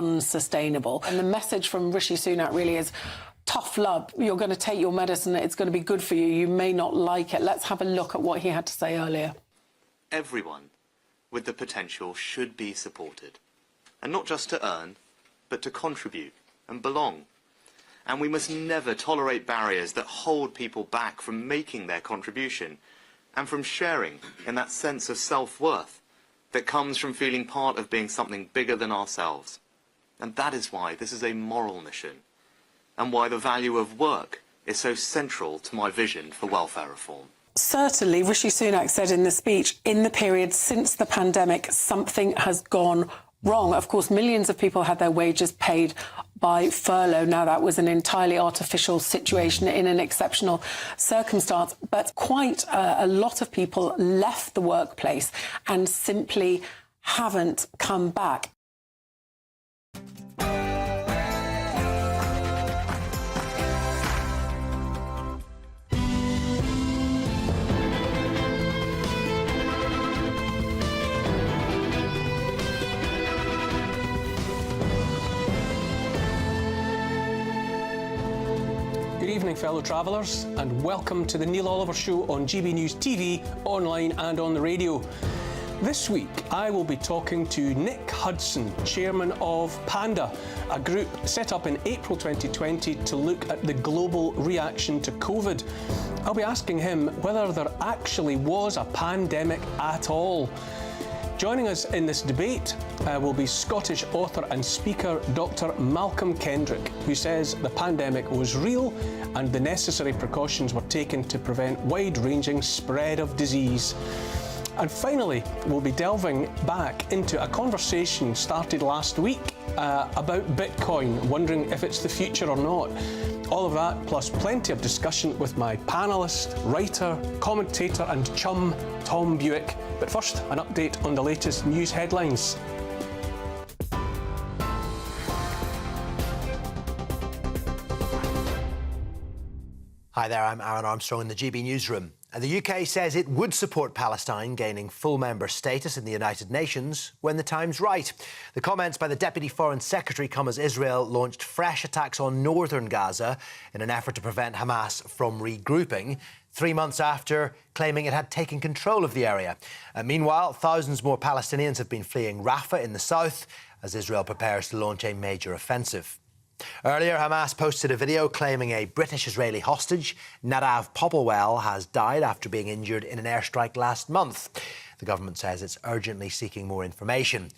unsustainable. And the message from Rishi Sunak really is, tough love, you're going to take your medicine, it's going to be good for you, you may not like it. Let's have a look at what he had to say earlier. Everyone with the potential should be supported, and not just to earn, but to contribute and belong. And we must never tolerate barriers that hold people back from making their contribution and from sharing in that sense of self-worth that comes from feeling part of being something bigger than ourselves. And that is why this is a moral mission, and why the value of work is so central to my vision for welfare reform. Certainly, Rishi Sunak said in the speech, in the period since the pandemic, something has gone wrong. Of course, millions of people had their wages paid by furlough. Now, that was an entirely artificial situation in an exceptional circumstance, but quite a lot of people left the workplace and simply haven't come back. Good evening, fellow travellers, and welcome to the Neil Oliver Show on GB News TV, online and on the radio. This week, I will be talking to Nick Hudson, chairman of Panda, a group set up in April 2020 to look at the global reaction to COVID. I'll be asking him whether there actually was a pandemic at all. Joining us in this debate will be Scottish author and speaker Dr. Malcolm Kendrick, who says the pandemic was real and the necessary precautions were taken to prevent wide-ranging spread of disease. And finally, we'll be delving back into a conversation started last week about Bitcoin, wondering if it's the future or not. All of that, plus plenty of discussion with my panellist, writer, commentator and chum, Tom Buick. But first, an update on the latest news headlines. Hi there, I'm Aaron Armstrong in the GB newsroom. The UK says it would support Palestine gaining full member status in the United Nations when the time's right. The comments by the Deputy Foreign Secretary come as Israel launched fresh attacks on northern Gaza in an effort to prevent Hamas from regrouping, 3 months after claiming it had taken control of the area. Meanwhile, thousands more Palestinians have been fleeing Rafah in the south as Israel prepares to launch a major offensive. Earlier, Hamas posted a video claiming a British-Israeli hostage, Nadav Popplewell, has died after being injured in an airstrike last month. The government says it's urgently seeking more information.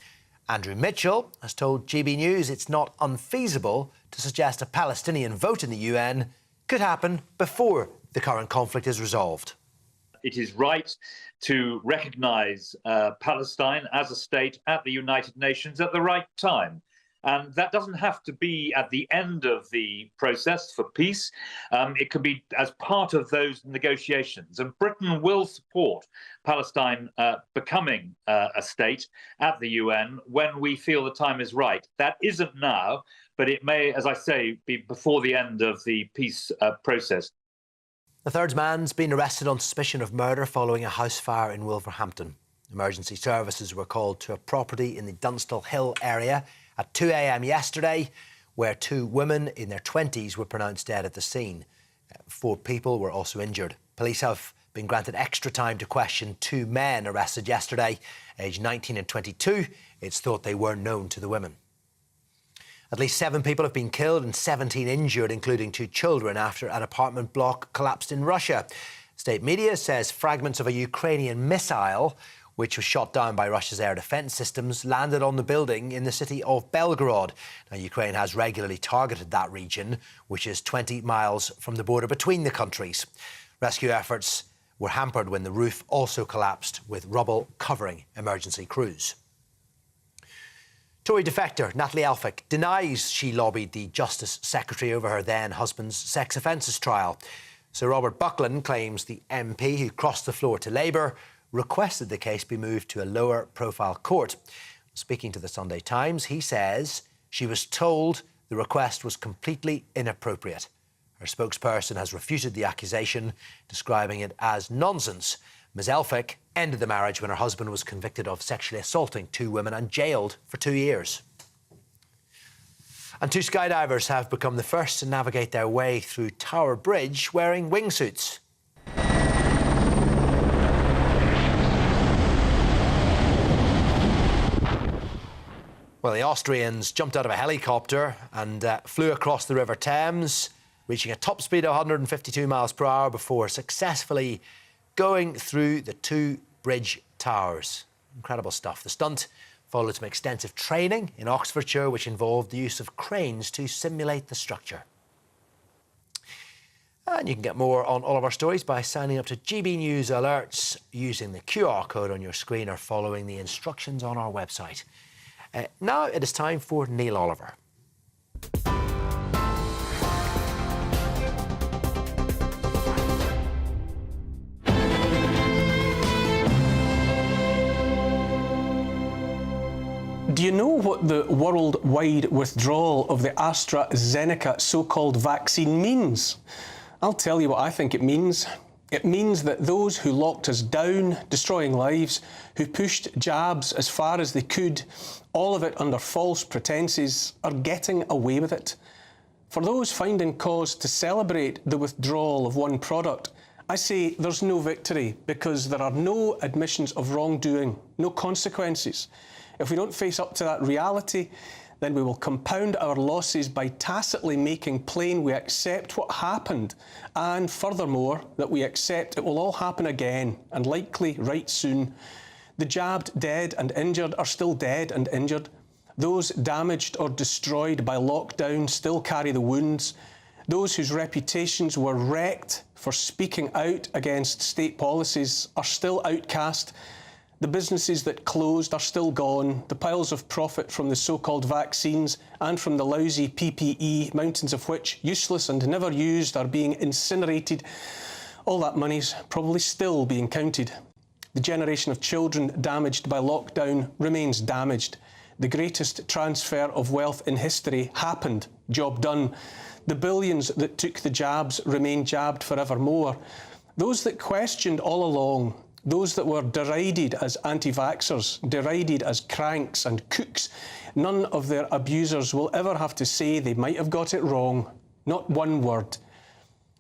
Andrew Mitchell has told GB News it's not unfeasible to suggest a Palestinian vote in the UN could happen before the current conflict is resolved. It is right to recognise Palestine as a state at the United Nations at the right time. And that doesn't have to be at the end of the process for peace. It could be as part of those negotiations. And Britain will support Palestine becoming a state at the UN when we feel the time is right. That isn't now, but it may, as I say, be before the end of the peace process. The third man's been arrested on suspicion of murder following a house fire in Wolverhampton. Emergency services were called to a property in the Dunstall Hill area at 2 a.m. yesterday, where 2 women in their 20s were pronounced dead at the scene. 4 people were also injured. Police have been granted extra time to question 2 men arrested yesterday, aged 19 and 22. It's thought they were known to the women. At least 7 people have been killed and 17 injured, including 2 children, after an apartment block collapsed in Russia. State media says fragments of a Ukrainian missile, which was shot down by Russia's air defence systems, landed on the building in the city of Belgorod. Now, Ukraine has regularly targeted that region, which is 20 miles from the border between the countries. Rescue efforts were hampered when the roof also collapsed, with rubble covering emergency crews. Tory defector Natalie Elphicke denies she lobbied the Justice Secretary over her then-husband's sex offences trial. Sir Robert Buckland claims the MP who crossed the floor to Labour requested the case be moved to a lower-profile court. Speaking to the Sunday Times, he says she was told the request was completely inappropriate. Her spokesperson has refuted the accusation, describing it as nonsense. Ms Elphicke ended the marriage when her husband was convicted of sexually assaulting 2 women and jailed for 2 years. And two skydivers have become the first to navigate their way through Tower Bridge wearing wingsuits. Well, the Austrians jumped out of a helicopter and flew across the River Thames, reaching a top speed of 152 miles per hour before successfully going through the two bridge towers. Incredible stuff. The stunt followed some extensive training in Oxfordshire, which involved the use of cranes to simulate the structure. And you can get more on all of our stories by signing up to GB News Alerts using the QR code on your screen or following the instructions on our website. Now it is time for Neil Oliver. Do you know what the worldwide withdrawal of the AstraZeneca so-called vaccine means? I'll tell you what I think it means. It means that those who locked us down, destroying lives, who pushed jabs as far as they could, all of it under false pretences, are getting away with it. For those finding cause to celebrate the withdrawal of one product, I say there's no victory because there are no admissions of wrongdoing, no consequences. If we don't face up to that reality, then we will compound our losses by tacitly making plain we accept what happened, and furthermore, that we accept it will all happen again, and likely right soon. The jabbed, dead and injured are still dead and injured. Those damaged or destroyed by lockdown still carry the wounds. Those whose reputations were wrecked for speaking out against state policies are still outcast. The businesses that closed are still gone. The piles of profit from the so-called vaccines and from the lousy PPE, mountains of which, useless and never used, are being incinerated. All that money's probably still being counted. The generation of children damaged by lockdown remains damaged. The greatest transfer of wealth in history happened. Job done. The billions that took the jabs remain jabbed forevermore. Those that questioned all along, those that were derided as anti-vaxxers, derided as cranks and kooks, none of their abusers will ever have to say they might have got it wrong. Not one word.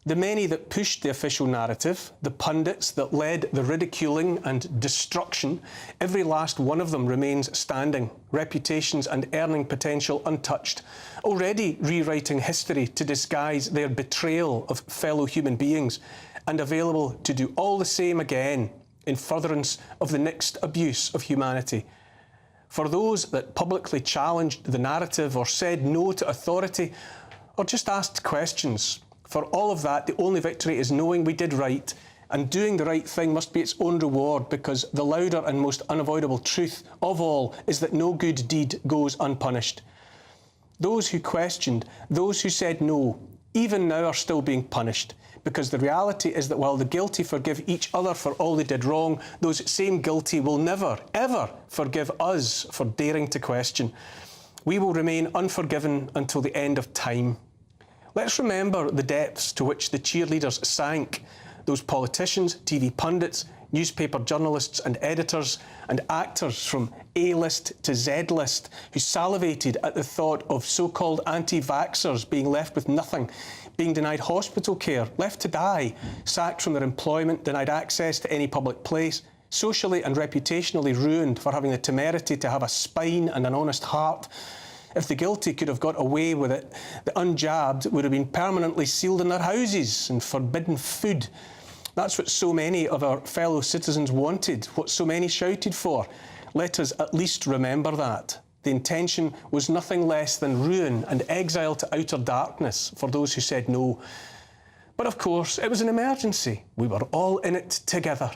The many that pushed the official narrative, the pundits that led the ridiculing and destruction, every last one of them remains standing, reputations and earning potential untouched, already rewriting history to disguise their betrayal of fellow human beings, and available to do all the same again in furtherance of the next abuse of humanity. For those that publicly challenged the narrative or said no to authority or just asked questions, for all of that, the only victory is knowing we did right, and doing the right thing must be its own reward, because the louder and most unavoidable truth of all is that no good deed goes unpunished. Those who questioned, those who said no, even now are still being punished, because the reality is that while the guilty forgive each other for all they did wrong, those same guilty will never, ever forgive us for daring to question. We will remain unforgiven until the end of time. Let's remember the depths to which the cheerleaders sank, those politicians, TV pundits, newspaper journalists and editors, and actors from A-list to Z-list who salivated at the thought of so-called anti-vaxxers being left with nothing, being denied hospital care, left to die, sacked from their employment, denied access to any public place, socially and reputationally ruined for having the temerity to have a spine and an honest heart. If the guilty could have got away with it, the unjabbed would have been permanently sealed in their houses and forbidden food. That's what so many of our fellow citizens wanted, what so many shouted for. Let us at least remember that. The intention was nothing less than ruin and exile to outer darkness for those who said no. But of course, it was an emergency. We were all in it together.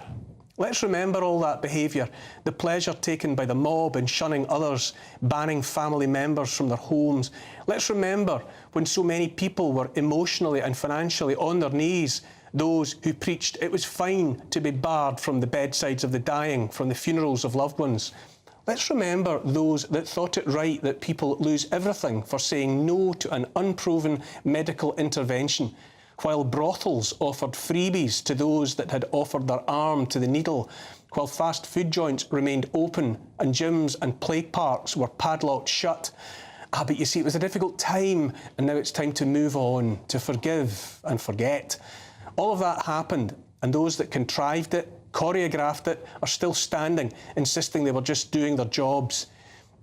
Let's remember all that behaviour, the pleasure taken by the mob in shunning others, banning family members from their homes. Let's remember when so many people were emotionally and financially on their knees, those who preached it was fine to be barred from the bedsides of the dying, from the funerals of loved ones. Let's remember those that thought it right that people lose everything for saying no to an unproven medical intervention, while brothels offered freebies to those that had offered their arm to the needle, while fast food joints remained open and gyms and play parks were padlocked shut. but you see, it was a difficult time, and now it's time to move on, to forgive and forget. All of that happened, and those that contrived it, choreographed it, are still standing, insisting they were just doing their jobs.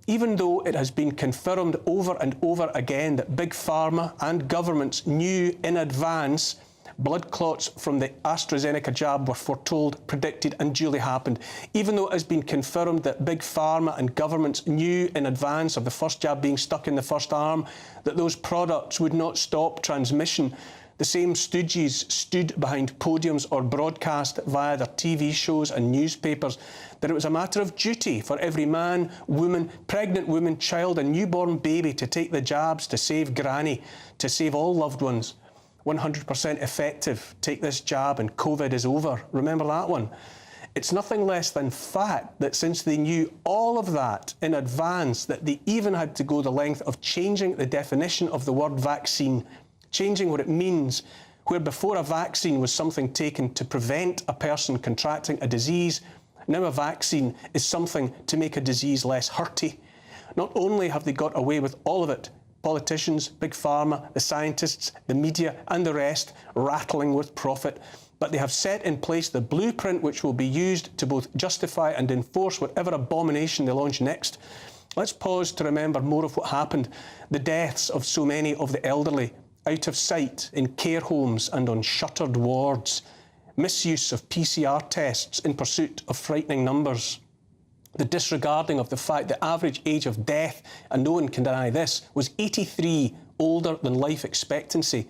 Even though it has been confirmed over and over again that Big Pharma and governments knew in advance blood clots from the AstraZeneca jab were foretold, predicted and duly happened. Even though it has been confirmed that Big Pharma and governments knew in advance of the first jab being stuck in the first arm that those products would not stop transmission, the same stooges stood behind podiums or broadcast via their TV shows and newspapers that it was a matter of duty for every man, woman, pregnant woman, child and newborn baby to take the jabs to save granny, to save all loved ones. 100% effective. Take this jab and COVID is over. Remember that one? It's nothing less than fact that since they knew all of that in advance, that they even had to go the length of changing the definition of the word vaccine, changing what it means, where before a vaccine was something taken to prevent a person contracting a disease, now a vaccine is something to make a disease less hurty. Not only have they got away with all of it, politicians, Big Pharma, the scientists, the media and the rest rattling with profit, but they have set in place the blueprint which will be used to both justify and enforce whatever abomination they launch next. Let's pause to remember more of what happened. The deaths of so many of the elderly, out of sight in care homes and on shuttered wards. Misuse of PCR tests in pursuit of frightening numbers. The disregarding of the fact the average age of death, and no one can deny this, was 83, older than life expectancy.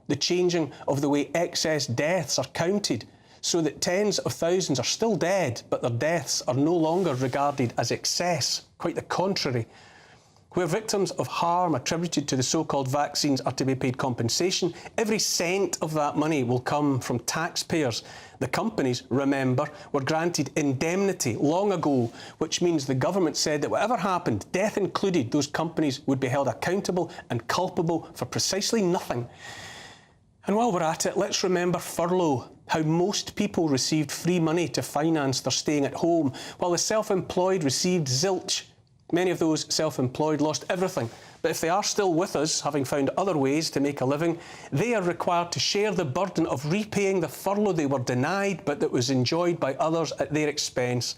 The changing of the way excess deaths are counted, so that tens of thousands are still dead, but their deaths are no longer regarded as excess. Quite the contrary. Where victims of harm attributed to the so-called vaccines are to be paid compensation, every cent of that money will come from taxpayers. The companies, remember, were granted indemnity long ago, which means the government said that whatever happened, death included, those companies would be held accountable and culpable for precisely nothing. And while we're at it, let's remember furlough, how most people received free money to finance their staying at home, while the self-employed received zilch. Many of those self-employed lost everything, but if they are still with us, having found other ways to make a living, they are required to share the burden of repaying the furlough they were denied, but that was enjoyed by others at their expense.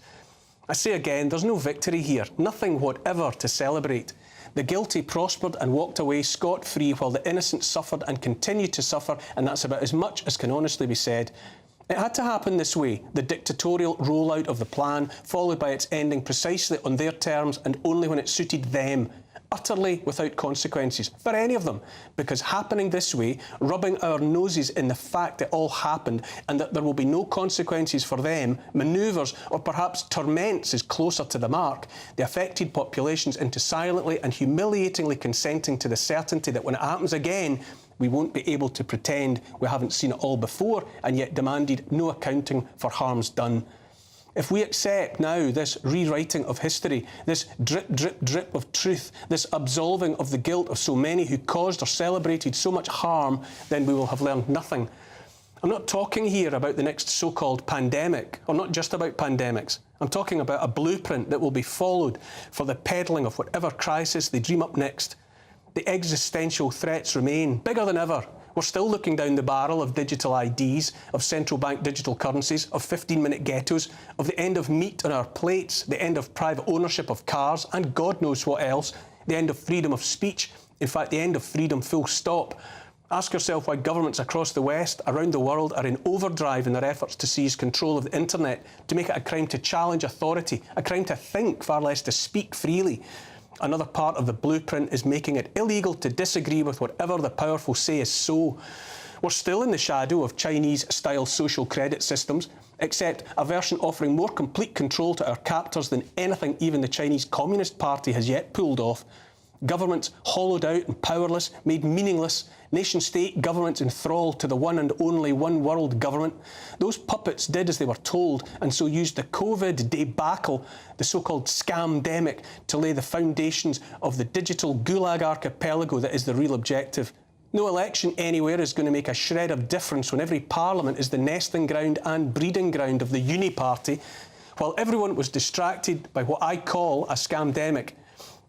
I say again, there's no victory here, nothing whatever to celebrate. The guilty prospered and walked away scot-free while the innocent suffered and continue to suffer, and that's about as much as can honestly be said. It had to happen this way, the dictatorial rollout of the plan, followed by its ending precisely on their terms and only when it suited them, utterly without consequences for any of them, because happening this way, rubbing our noses in the fact it all happened and that there will be no consequences for them, manoeuvres or perhaps torments is closer to the mark, the affected populations into silently and humiliatingly consenting to the certainty that when it happens again, we won't be able to pretend we haven't seen it all before and yet demanded no accounting for harms done. If we accept now this rewriting of history, this drip, drip, drip of truth, this absolving of the guilt of so many who caused or celebrated so much harm, then we will have learned nothing. I'm not talking here about the next so-called pandemic, or not just about pandemics. I'm talking about a blueprint that will be followed for the peddling of whatever crisis they dream up next. The existential threats remain, bigger than ever. We're still looking down the barrel of digital IDs, of central bank digital currencies, of 15-minute ghettos, of the end of meat on our plates, the end of private ownership of cars, and God knows what else, the end of freedom of speech, in fact, the end of freedom full stop. Ask yourself why governments across the West, around the world, are in overdrive in their efforts to seize control of the internet, to make it a crime to challenge authority, a crime to think, far less to speak freely. Another part of the blueprint is making it illegal to disagree with whatever the powerful say is so. We're still in the shadow of Chinese-style social credit systems, except a version offering more complete control to our captors than anything even the Chinese Communist Party has yet pulled off. Governments hollowed out and powerless, made meaningless, nation-state governments enthralled to the one and only one world government. Those puppets did as they were told and so used the COVID debacle, the so-called scamdemic, to lay the foundations of the digital gulag archipelago that is the real objective. No election anywhere is going to make a shred of difference when every parliament is the nesting ground and breeding ground of the uni party, while everyone was distracted by what I call a scamdemic.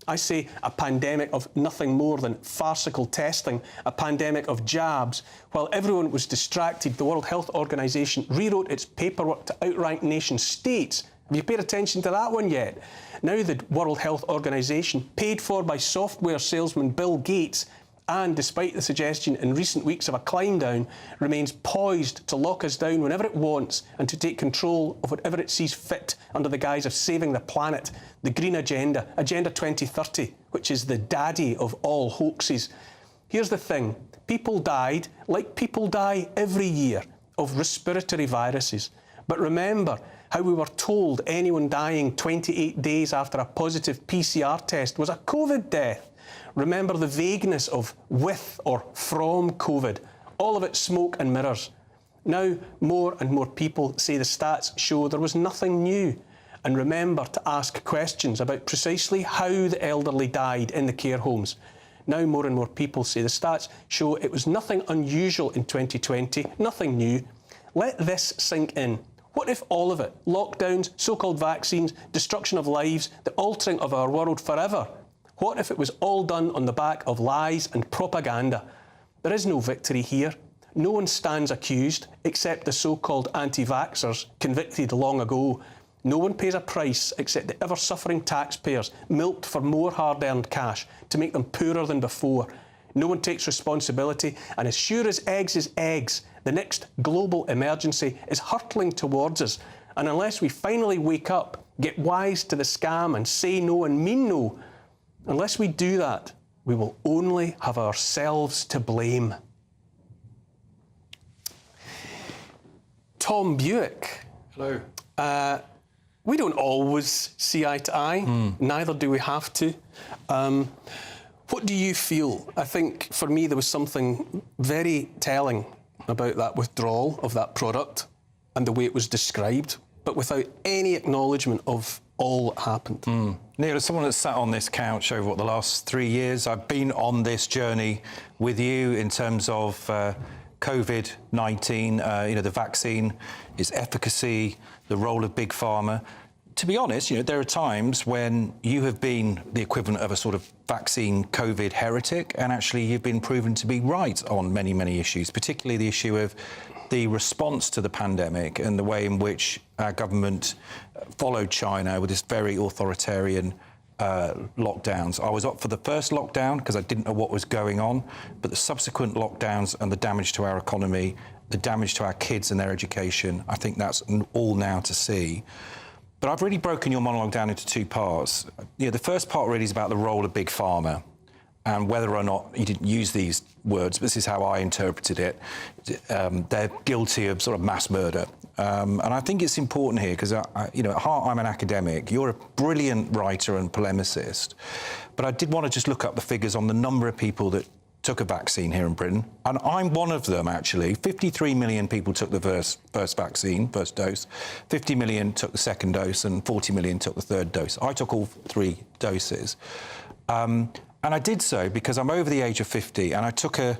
I say a pandemic of nothing more than farcical testing, a pandemic of jabs. While everyone was distracted, the World Health Organization rewrote its paperwork to outrank nation states. Have you paid attention to that one yet? Now the World Health Organization, paid for by software salesman Bill Gates, and despite the suggestion in recent weeks of a climb down, remains poised to lock us down whenever it wants and to take control of whatever it sees fit under the guise of saving the planet. The Green Agenda, Agenda 2030, which is the daddy of all hoaxes. Here's the thing. People died, like people die every year, of respiratory viruses. But remember how we were told anyone dying 28 days after a positive PCR test was a COVID death. Remember the vagueness of with or from COVID. All of it smoke and mirrors. Now, more and more people say the stats show there was nothing new. And remember to ask questions about precisely how the elderly died in the care homes. Now, more and more people say the stats show it was nothing unusual in 2020, nothing new. Let this sink in. What if all of it, lockdowns, so-called vaccines, destruction of lives, the altering of our world forever, what if it was all done on the back of lies and propaganda? There is no victory here. No one stands accused, except the so-called anti-vaxxers convicted long ago. No one pays a price except the ever-suffering taxpayers, milked for more hard-earned cash to make them poorer than before. No one takes responsibility, and as sure as eggs is eggs, the next global emergency is hurtling towards us. And unless we finally wake up, get wise to the scam and say no and mean no, unless we do that, we will only have ourselves to blame. Tom Buick. Hello. We don't always see eye to eye, neither do we have to. What do you feel? I think for me there was something very telling about that withdrawal of that product and the way it was described, but without any acknowledgement of all that happened. Neil, as someone that's sat on this couch over the last 3 years, I've been on this journey with you in terms of COVID-19, the vaccine, its efficacy, the role of Big Pharma. To be honest, there are times when you have been the equivalent of a sort of vaccine COVID heretic, and actually you've been proven to be right on many, many issues, particularly the issue of the response to the pandemic and the way in which our government followed China with this very authoritarian lockdowns. I was up for the first lockdown because I didn't know what was going on, but the subsequent lockdowns and the damage to our economy, the damage to our kids and their education, I think that's all now to see. But I've really broken your monologue down into two parts. The first part really is about the role of Big Pharma and whether or not, you didn't use these words, but this is how I interpreted it, they're guilty of sort of mass murder. And I think it's important here because, at heart, I'm an academic. You're a brilliant writer and polemicist. But I did want to just look up the figures on the number of people that took a vaccine here in Britain. And I'm one of them, actually. 53 million people took the first vaccine, first dose. 50 million took the second dose and 40 million took the third dose. I took all 3 doses. And I did so because I'm over the age of 50 and I took a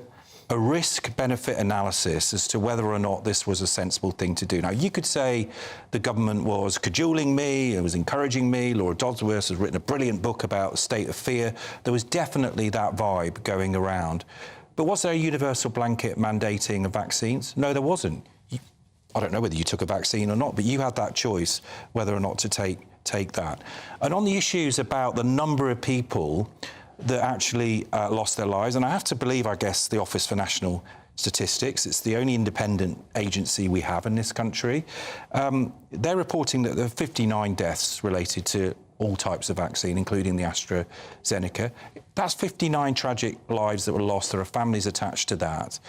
risk-benefit analysis as to whether or not this was a sensible thing to do. Now, you could say the government was cajoling me, it was encouraging me. Laura Dodsworth has written a brilliant book about a state of fear. There was definitely that vibe going around. But was there a universal blanket mandating of vaccines? No, there wasn't. I don't know whether you took a vaccine or not, but you had that choice whether or not to take that. And on the issues about the number of people that actually lost their lives, and I have to believe, I guess, the Office for National Statistics, it's the only independent agency we have in this country, they're reporting that there are 59 deaths related to all types of vaccine, including the AstraZeneca. That's 59 tragic lives that were lost. There are families attached to that.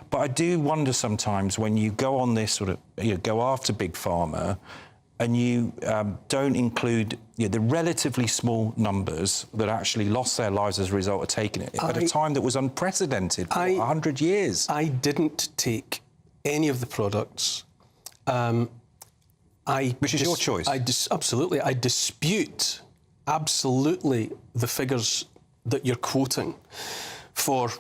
But I do wonder sometimes when you go on this sort of, go after Big Pharma, and you don't include the relatively small numbers that actually lost their lives as a result of taking it at a time that was unprecedented for 100 years. I didn't take any of the products. Which is your choice. Absolutely. I dispute absolutely the figures that you're quoting for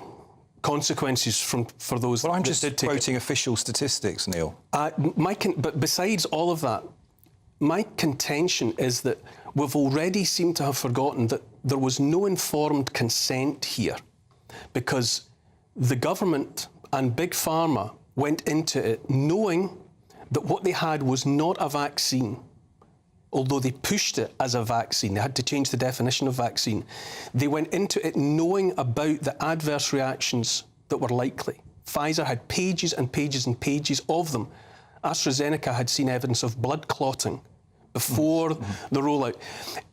consequences for those. Well, I'm just quoting official statistics, Neil. But besides all of that, my contention is that we've already seemed to have forgotten that there was no informed consent here, because the government and Big Pharma went into it knowing that what they had was not a vaccine. Although they pushed it as a vaccine, they had to change the definition of vaccine. They went into it knowing about the adverse reactions that were likely. Pfizer had pages and pages and pages of them. AstraZeneca had seen evidence of blood clotting before the rollout.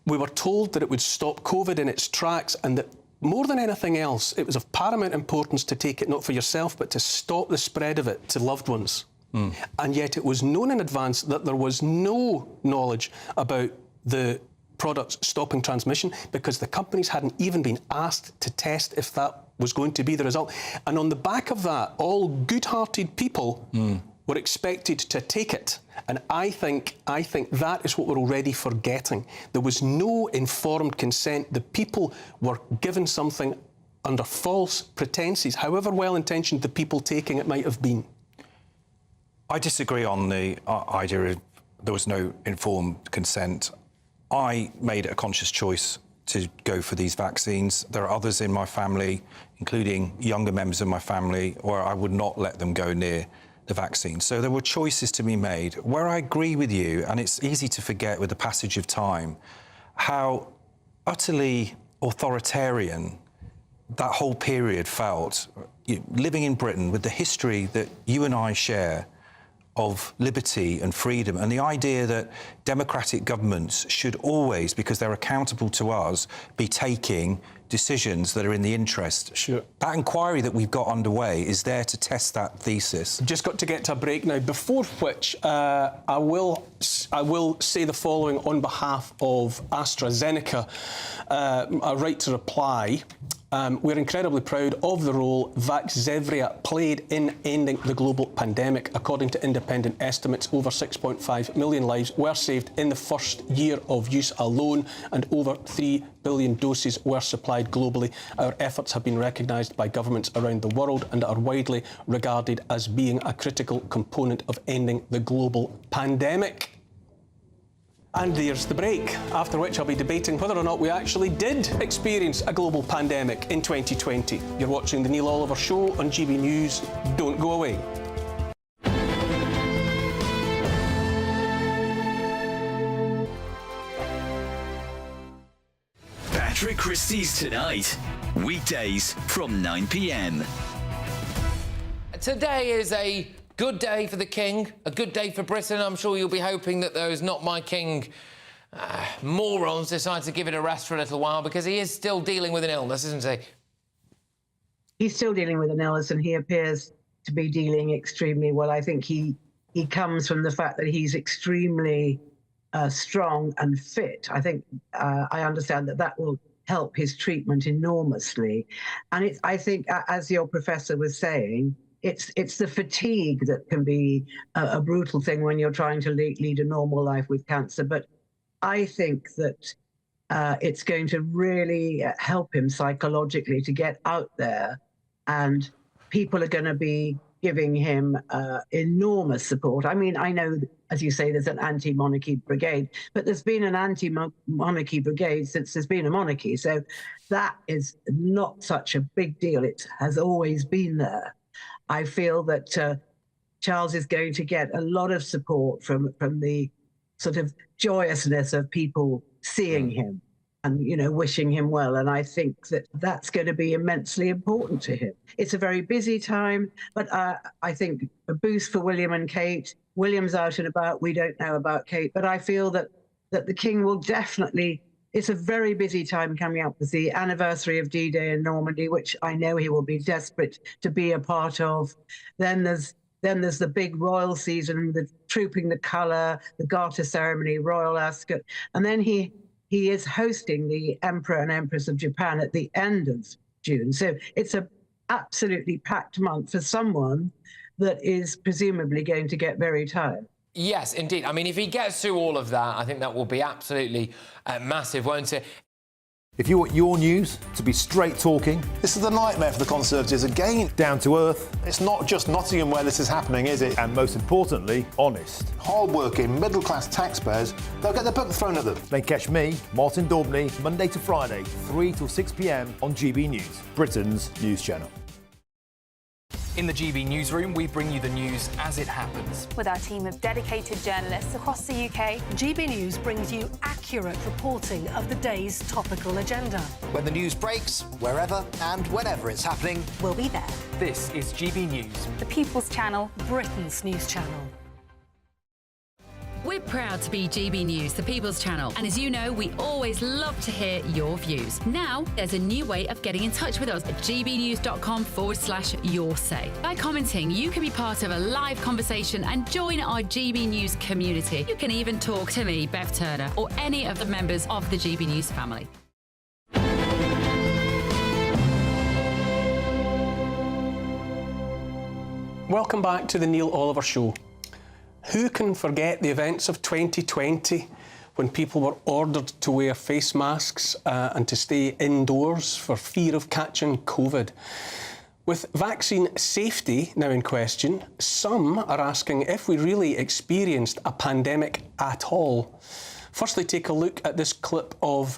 We were told that it would stop COVID in its tracks, and that more than anything else, it was of paramount importance to take it not for yourself, but to stop the spread of it to loved ones. And yet it was known in advance that there was no knowledge about the products stopping transmission, because the companies hadn't even been asked to test if that was going to be the result. And on the back of that, all good-hearted people were expected to take it. And I think that is what we're already forgetting. There was no informed consent. The people were given something under false pretences, however well-intentioned the people taking it might have been. I disagree on the idea of there was no informed consent. I made a conscious choice to go for these vaccines. There are others in my family, including younger members of my family, where I would not let them go near the vaccine. So there were choices to be made. Where I agree with you, and it's easy to forget with the passage of time, how utterly authoritarian that whole period felt. Living in Britain with the history that you and I share of liberty and freedom, and the idea that democratic governments should always, because they're accountable to us, be taking decisions that are in the interest. Sure. That inquiry that we've got underway is there to test that thesis. Just got to get to a break now, before which I will say the following on behalf of AstraZeneca, a right to reply. We're incredibly proud of the role Vaxzevria played in ending the global pandemic. According to independent estimates, over 6.5 million lives were saved in the first year of use alone, and over 3 billion doses were supplied globally. Our efforts have been recognised by governments around the world and are widely regarded as being a critical component of ending the global pandemic. And there's the break, after which I'll be debating whether or not we actually did experience a global pandemic in 2020. You're watching The Neil Oliver Show on GB News. Don't go away. Patrick Christie's Tonight, weekdays from 9 p.m. Today is a good day for the King, a good day for Britain. I'm sure you'll be hoping that those Not My King morons decide to give it a rest for a little while, because he is still dealing with an illness, isn't he? He's still dealing with an illness, and he appears to be dealing extremely well. I think he comes from the fact that he's extremely strong and fit. I think I understand that will help his treatment enormously. And I think, as your professor was saying, it's the fatigue that can be a brutal thing when you're trying to lead a normal life with cancer. But I think that it's going to really help him psychologically to get out there, and people are going to be giving him enormous support. I mean, I know, as you say, there's an anti-monarchy brigade, but there's been an anti-monarchy brigade since there's been a monarchy. So that is not such a big deal. It has always been there. I feel that Charles is going to get a lot of support from the sort of joyousness of people seeing him and, you know, wishing him well. And I think that that's going to be immensely important to him. It's a very busy time, but I think a boost for William and Kate. William's out and about. We don't know about Kate, but I feel that the King will definitely. It's a very busy time coming up with the anniversary of D-Day in Normandy, which I know he will be desperate to be a part of. Then there's the big royal season, the Trooping the Colour, the Garter ceremony, Royal Ascot, and then he is hosting the Emperor and Empress of Japan at the end of June. So it's a absolutely packed month for someone that is presumably going to get very tired. Yes, indeed. I mean, if he gets through all of that, I think that will be absolutely massive, won't it? If you want your news to be straight talking... This is a nightmare for the Conservatives again. Down to earth. It's not just Nottingham where this is happening, is it? And most importantly, honest. Hard-working, middle-class taxpayers, they'll get the book thrown at them. Then catch me, Martin Daubney, Monday to Friday, 3 till 6 p.m. on GB News, Britain's news channel. In the GB newsroom, we bring you the news as it happens. With our team of dedicated journalists across the UK, GB News brings you accurate reporting of the day's topical agenda. When the news breaks, wherever and whenever it's happening, we'll be there. This is GB News, the People's Channel, Britain's news channel. We're proud to be GB News, the People's Channel. And as you know, we always love to hear your views. Now, there's a new way of getting in touch with us at gbnews.com/yoursay. By commenting, you can be part of a live conversation and join our GB News community. You can even talk to me, Bev Turner, or any of the members of the GB News family. Welcome back to the Neil Oliver Show. Who can forget the events of 2020 when people were ordered to wear face masks and to stay indoors for fear of catching COVID? With vaccine safety now in question, some are asking if we really experienced a pandemic at all. Firstly, take a look at this clip of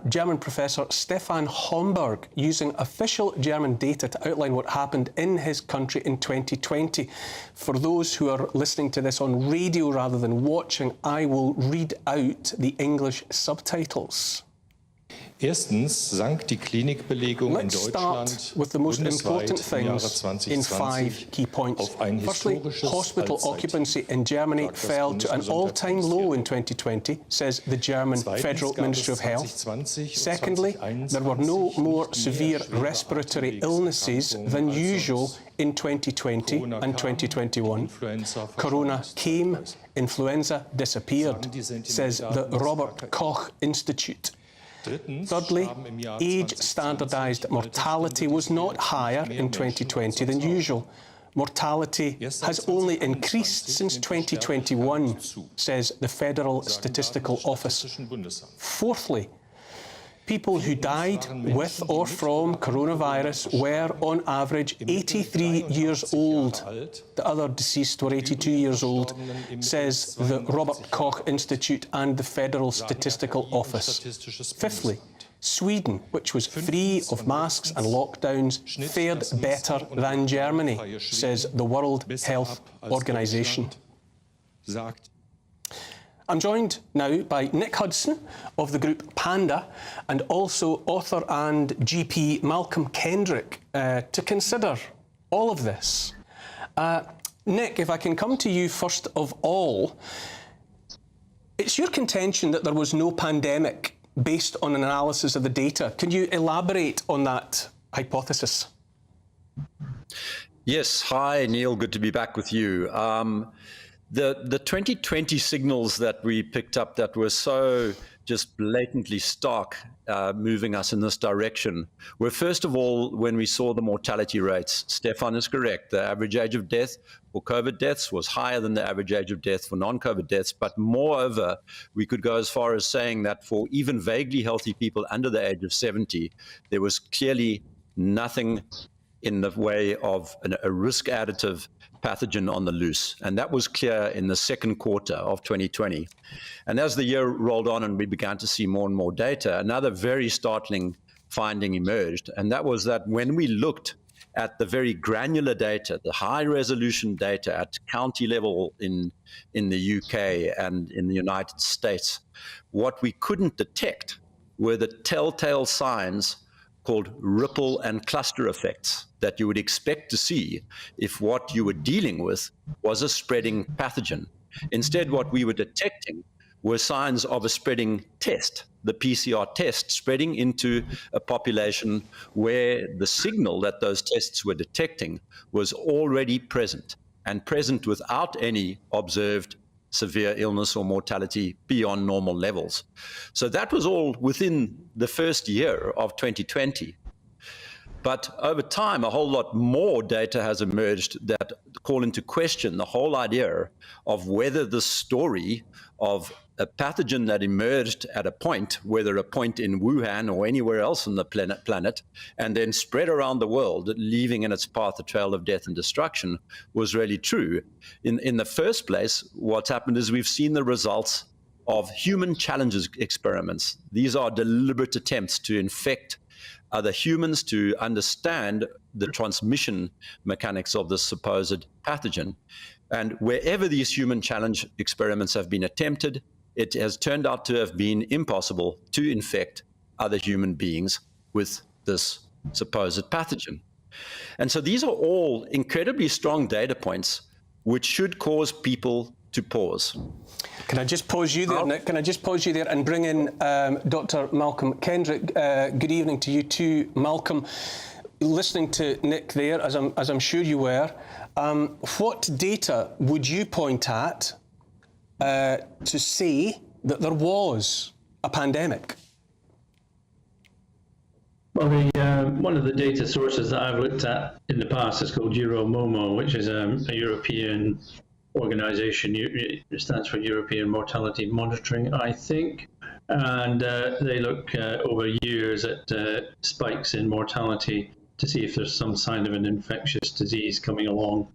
German professor Stefan Homburg using official German data to outline what happened in his country in 2020. For those who are listening to this on radio rather than watching, I will read out the English subtitles. Erstens sank die Klinikbelegung in Deutschland with the most important bundesweit im Jahre things in 5 key points. auf ein Firstly, historisches hospital occupancy in Germany fell to an all-time low in 2020, says the German Federal Ministry of Health. Secondly, there were no more severe respiratory illnesses than usual in 2020 and 2021. Corona came, influenza disappeared, says the Robert Koch Institute. Thirdly, age-standardised mortality was not higher in 2020 than usual. Mortality has only increased since 2021, says the Federal Statistical Office. Fourthly, people who died with or from coronavirus were, on average, 83 years old. The other deceased were 82 years old, says the Robert Koch Institute and the Federal Statistical Office. Fifthly, Sweden, which was free of masks and lockdowns, fared better than Germany, says the World Health Organization. I'm joined now by Nick Hudson of the group Panda and also author and GP Malcolm Kendrick to consider all of this. Nick, if I can come to you first of all, it's your contention that there was no pandemic based on an analysis of the data. Can you elaborate on that hypothesis? Yes. Hi, Neil. Good to be back with you. The 2020 signals that we picked up that were so just blatantly stark, moving us in this direction, were first of all when we saw the mortality rates. Stefan is correct. The average age of death for COVID deaths was higher than the average age of death for non-COVID deaths. But moreover, we could go as far as saying that for even vaguely healthy people under the age of 70, there was clearly nothing in the way of a risk additive pathogen on the loose. And that was clear in the second quarter of 2020. And as the year rolled on and we began to see more and more data, another very startling finding emerged. And that was that when we looked at the very granular data, the high resolution data at county level in the UK and in the United States, what we couldn't detect were the telltale signs called ripple and cluster effects that you would expect to see if what you were dealing with was a spreading pathogen. Instead, what we were detecting were signs of a spreading test, the PCR test, spreading into a population where the signal that those tests were detecting was already present, and present without any observed severe illness or mortality beyond normal levels. So that was all within the first year of 2020. But over time, a whole lot more data has emerged that call into question the whole idea of whether the story of a pathogen that emerged at a point, whether a point in Wuhan or anywhere else on the planet, and then spread around the world, leaving in its path a trail of death and destruction, was really true. In the first place, what's happened is we've seen the results of human challenges experiments. These are deliberate attempts to infect other humans, to understand the transmission mechanics of this supposed pathogen. And wherever these human challenge experiments have been attempted, it has turned out to have been impossible to infect other human beings with this supposed pathogen. And so these are all incredibly strong data points which should cause people to pause. Can I just pause you there, Nick? Can I just pause you there and bring in Dr. Malcolm Kendrick? Good evening to you too, Malcolm. Listening to Nick there, as I'm sure you were, what data would you point at to say that there was a pandemic? Well, one of the data sources that I've looked at in the past is called EuroMOMO, which is a European organisation. It stands for European Mortality Monitoring, I think. And they look over years at spikes in mortality to see if there's some sign of an infectious disease coming along.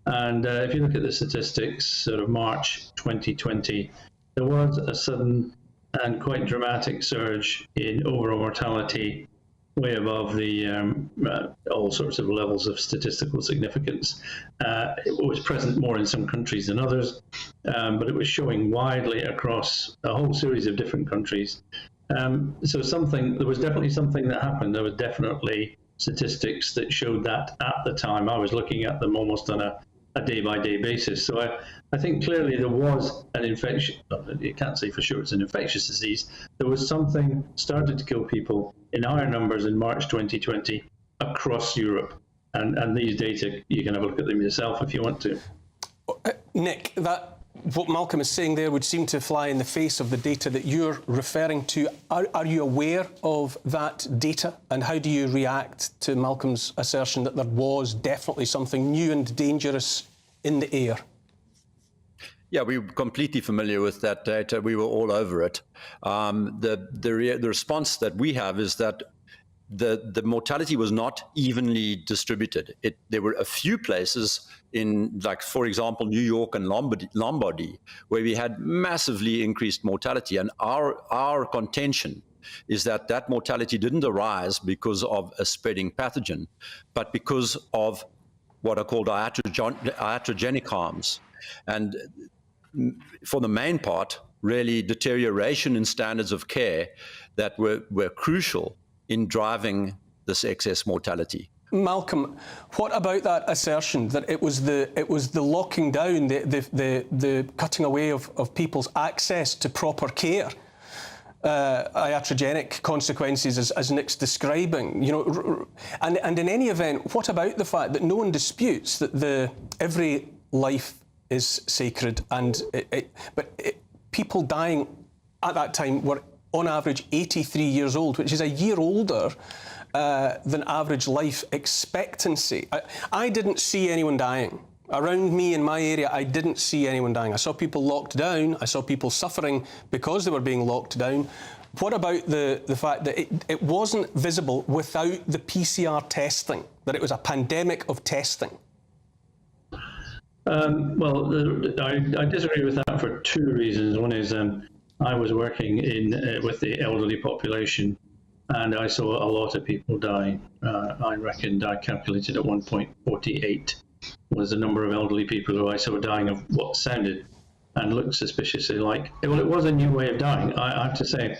And if you look at the statistics, sort of March 2020, there was a sudden and quite dramatic surge in overall mortality, way above the all sorts of levels of statistical significance. It was present more in some countries than others, but it was showing widely across a whole series of different countries. So there was definitely something that happened. There was definitely statistics that showed that at the time. I was looking at them almost on a day-by-day basis. So I think clearly there was an infection. You can't say for sure it's an infectious disease. There was something started to kill people in higher numbers in March 2020 across Europe. And these data, you can have a look at them yourself if you want to. Nick, what Malcolm is saying there would seem to fly in the face of the data that you're referring to. Are you aware of that data? And how do you react to Malcolm's assertion that there was definitely something new and dangerous in the air? Yeah, we were completely familiar with that data. We were all over it. The response that we have is that the mortality was not evenly distributed. There were a few places in, like, for example, New York and Lombardy, where we had massively increased mortality. And our contention is that mortality didn't arise because of a spreading pathogen, but because of what are called iatrogenic harms. And for the main part, really deterioration in standards of care that were crucial in driving this excess mortality. Malcolm, what about that assertion that it was the locking down, the cutting away of people's access to proper care, iatrogenic consequences as Nick's describing, and in any event, what about the fact that no one disputes that every life is sacred, and people dying at that time were on average 83 years old, which is a year older than average life expectancy. I didn't see anyone dying. Around me in my area, I didn't see anyone dying. I saw people locked down. I saw people suffering because they were being locked down. What about the fact that it wasn't visible without the PCR testing, that it was a pandemic of testing? Well, I disagree with that for two reasons. One is I was working with the elderly population, and I saw a lot of people die. I calculated at one point 48 was the number of elderly people who I saw dying of what sounded and looked suspiciously like, well, it was a new way of dying. I have to say,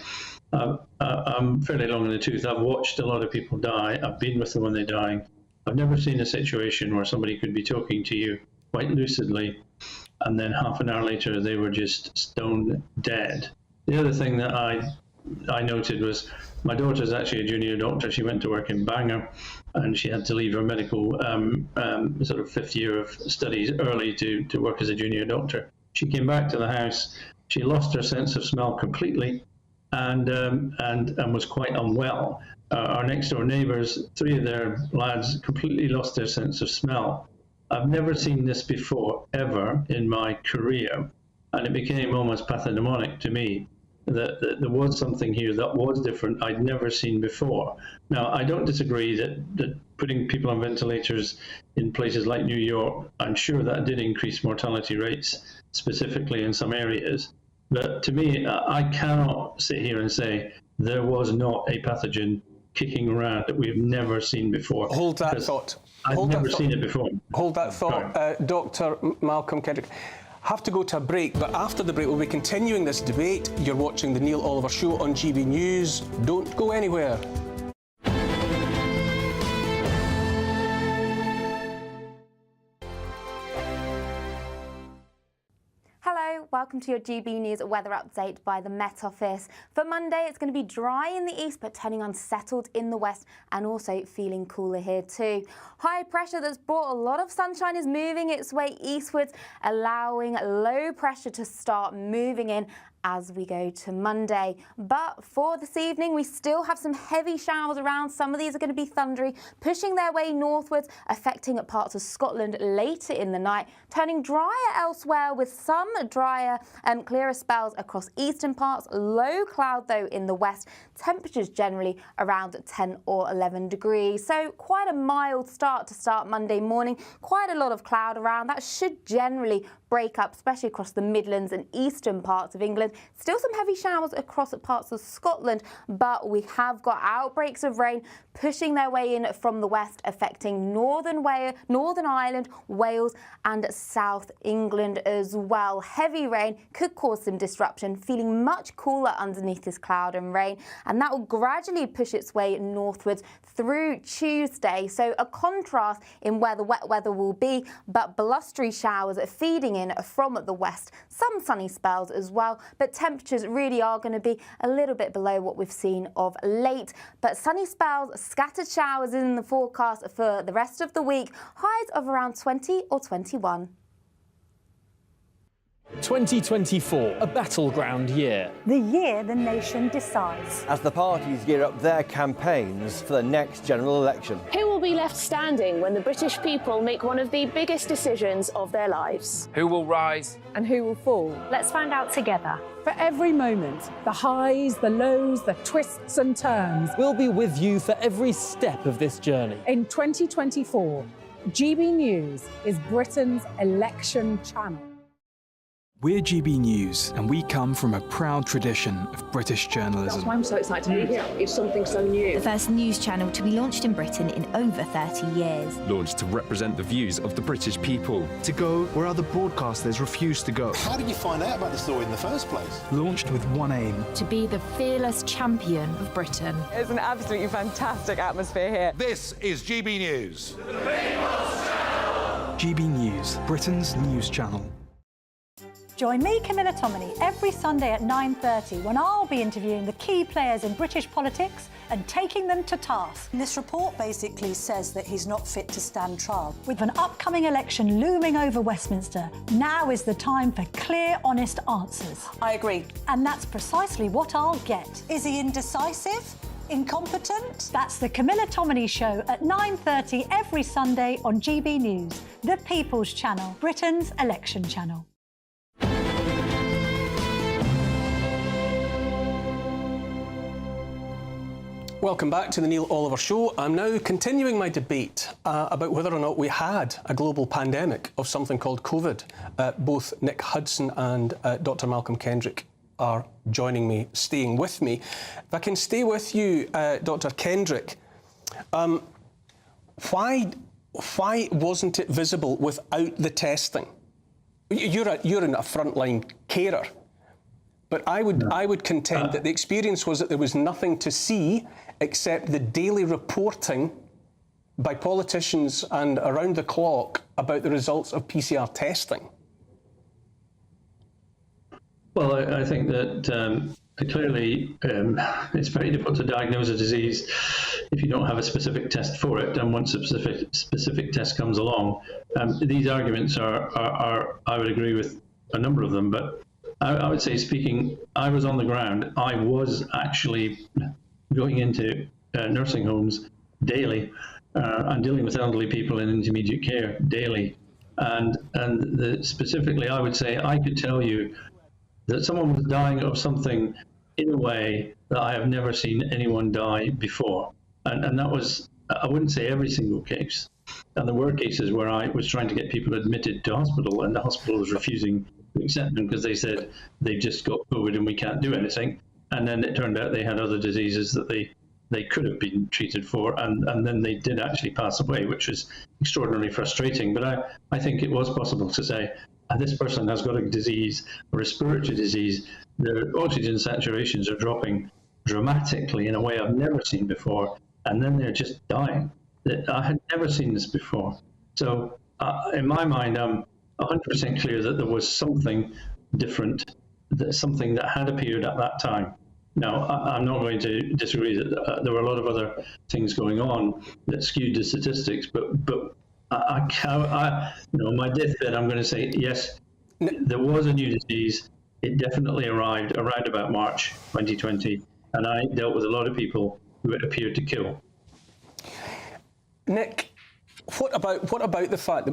I'm fairly long in the tooth. I've watched a lot of people die. I've been with them when they're dying. I've never seen a situation where somebody could be talking to you quite lucidly, and then half an hour later they were just stone dead. The other thing that I noted was my daughter's actually a junior doctor. She went to work in Bangor, and she had to leave her medical sort of fifth year of studies early to work as a junior doctor. She came back to the house. She lost her sense of smell completely, and was quite unwell. Our next door neighbours, 3 of their lads completely lost their sense of smell. I've never seen this before, ever, in my career, and it became almost pathognomonic to me that there was something here that was different I'd never seen before. Now, I don't disagree that putting people on ventilators in places like New York, I'm sure that did increase mortality rates, specifically in some areas. But to me, I cannot sit here and say there was not a pathogen kicking around that we've never seen before. Hold that thought. I've never seen it before. Hold that thought, Dr. Malcolm Kendrick. Have to go to a break, but after the break we'll be continuing this debate. You're watching the Neil Oliver Show on GB News. Don't go anywhere. Hello, welcome to your GB News weather update by the Met Office. For Monday, it's going to be dry in the east, but turning unsettled in the west, and also feeling cooler here too. High pressure that's brought a lot of sunshine is moving its way eastwards, allowing low pressure to start moving in as we go to Monday. But for this evening, we still have some heavy showers around. Some of these are going to be thundery, pushing their way northwards, affecting parts of Scotland later in the night, turning drier elsewhere with some drier and clearer spells across eastern parts. Low cloud, though, in the west. Temperatures generally around 10 or 11 degrees. So quite a mild start to start Monday morning. Quite a lot of cloud around. That should generally break up, especially across the Midlands and eastern parts of England. Still some heavy showers across parts of Scotland, but we have got outbreaks of rain pushing their way in from the west, affecting Northern Ireland, Wales and South England as well. Heavy rain could cause some disruption, feeling much cooler underneath this cloud and rain, and that will gradually push its way northwards through Tuesday. So a contrast in where the wet weather will be, but blustery showers are feeding in from the west. Some sunny spells as well, but temperatures really are going to be a little bit below what we've seen of late. But sunny spells, scattered showers in the forecast for the rest of the week. Highs of around 20 or 21. 2024, a battleground year. The year the nation decides. As the parties gear up their campaigns for the next general election. Who will be left standing when the British people make one of the biggest decisions of their lives? Who will rise? And who will fall? Let's find out together. For every moment, the highs, the lows, the twists and turns. We'll be with you for every step of this journey. In 2024, GB News is Britain's election channel. We're GB News, and we come from a proud tradition of British journalism. That's why I'm so excited to be here. It's something so new. The first news channel to be launched in Britain in over 30 years. Launched to represent the views of the British people. To go where other broadcasters refuse to go. How did you find out about the story in the first place? Launched with one aim. To be the fearless champion of Britain. It's an absolutely fantastic atmosphere here. This is GB News. The People's Channel. GB News, Britain's news channel. Join me, Camilla Tominey, every Sunday at 9:30 when I'll be interviewing the key players in British politics and taking them to task. This report basically says that he's not fit to stand trial. With an upcoming election looming over Westminster, now is the time for clear, honest answers. I agree. And that's precisely what I'll get. Is he indecisive? Incompetent? That's the Camilla Tominey Show at 9:30 every Sunday on GB News, the People's Channel, Britain's election channel. Welcome back to the Neil Oliver Show. I'm now continuing my debate about whether or not we had a global pandemic of something called COVID. Both Nick Hudson and Dr. Malcolm Kendrick are joining me, staying with me. If I can stay with you, Dr. Kendrick, why wasn't it visible without the testing? You're in a frontline carer. But I would contend that the experience was that there was nothing to see except the daily reporting by politicians and around the clock about the results of PCR testing. Well, I think that clearly it's very difficult to diagnose a disease if you don't have a specific test for it. And once a specific test comes along, these arguments are I would agree with a number of them, but I would say, I was on the ground. I was actually going into nursing homes daily and dealing with elderly people in intermediate care daily. And specifically, I would say I could tell you that someone was dying of something in a way that I have never seen anyone die before. And that was, I wouldn't say every single case. And there were cases where I was trying to get people admitted to hospital and the hospital was refusing to accept them because they said they just got COVID and we can't do anything. And then it turned out they had other diseases that they could have been treated for, and then they did actually pass away, which is extraordinarily frustrating. But I think it was possible to say, this person has got a disease, a respiratory disease, their oxygen saturations are dropping dramatically in a way I've never seen before, and then they're just dying. I had never seen this before. So in my mind, I'm 100% clear that there was something different, something that had appeared at that time. Now, I'm not going to disagree that there were a lot of other things going on that skewed the statistics, but on my deathbed, I'm going to say, yes, there was a new disease. It definitely arrived around about March 2020, and I dealt with a lot of people who it appeared to kill. Nick, what about the fact that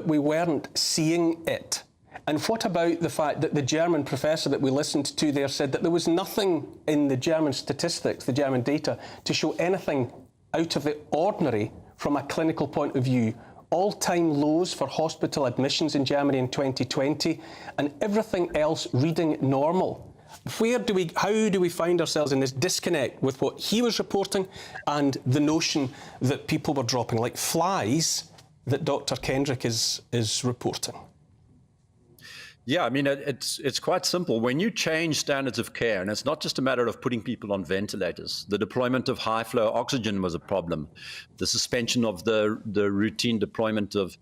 we weren't seeing it? And what about the fact that the German professor that we listened to there said that there was nothing in the German statistics, the German data, to show anything out of the ordinary from a clinical point of view? All-time lows for hospital admissions in Germany in 2020, and everything else reading normal. How do we find ourselves in this disconnect with what he was reporting and the notion that people were dropping like flies that Dr. Kendrick is reporting? Yeah, I mean, it's quite simple. When you change standards of care, and it's not just a matter of putting people on ventilators, the deployment of high-flow oxygen was a problem. The suspension of the routine deployment of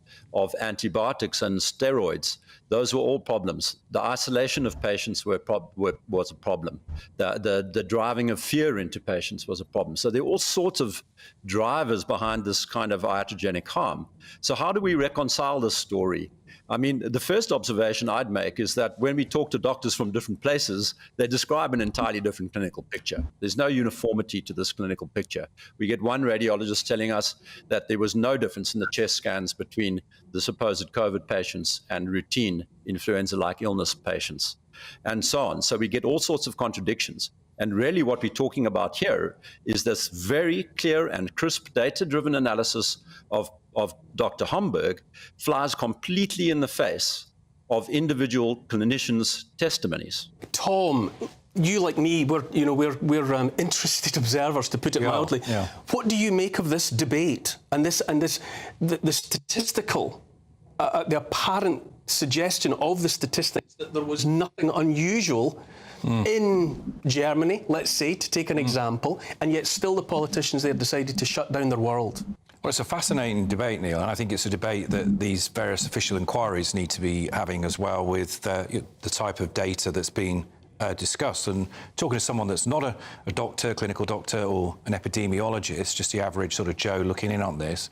antibiotics and steroids, those were all problems. The isolation of patients was a problem. The driving of fear into patients was a problem. So there are all sorts of drivers behind this kind of iatrogenic harm. So how do we reconcile this story? I mean, the first observation I'd make is that when we talk to doctors from different places, they describe an entirely different clinical picture. There's no uniformity to this clinical picture. We get one radiologist telling us that there was no difference in the chest scans between the supposed COVID patients and routine influenza-like illness patients, and so on. So we get all sorts of contradictions. And really what we're talking about here is this very clear and crisp data-driven analysis of Dr. Homburg flies completely in the face of individual clinicians' testimonies. Tom, you like me, we're interested observers, to put it mildly. Yeah. What do you make of this debate and the statistical, the apparent suggestion of the statistics that there was nothing unusual in Germany, let's say, to take an example, and yet still the politicians there decided to shut down their world? Well, it's a fascinating debate, Neil, and I think it's a debate that these various official inquiries need to be having as well with the type of data that's being discussed. And talking to someone that's not a doctor, clinical doctor, or an epidemiologist, just the average sort of Joe looking in on this,